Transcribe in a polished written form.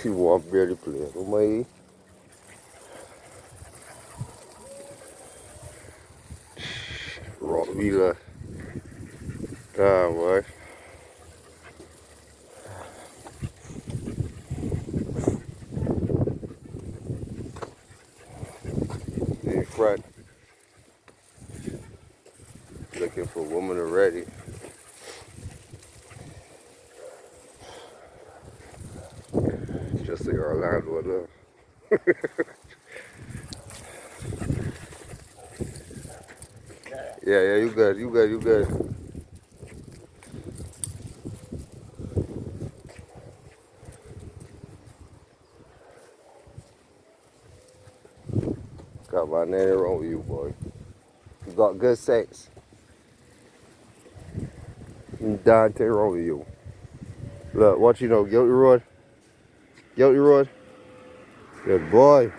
She won't barely play. Oh my. Rottweiler. Damn, boy. In front. Looking for a woman already. Just say Orlando enough. Yeah, you good, you good, you good. Got my nanny wrong with you, boy. You got good sex. Dante wrong with you. Look, what you know, Guilty Road? Guilty Road? Good boy.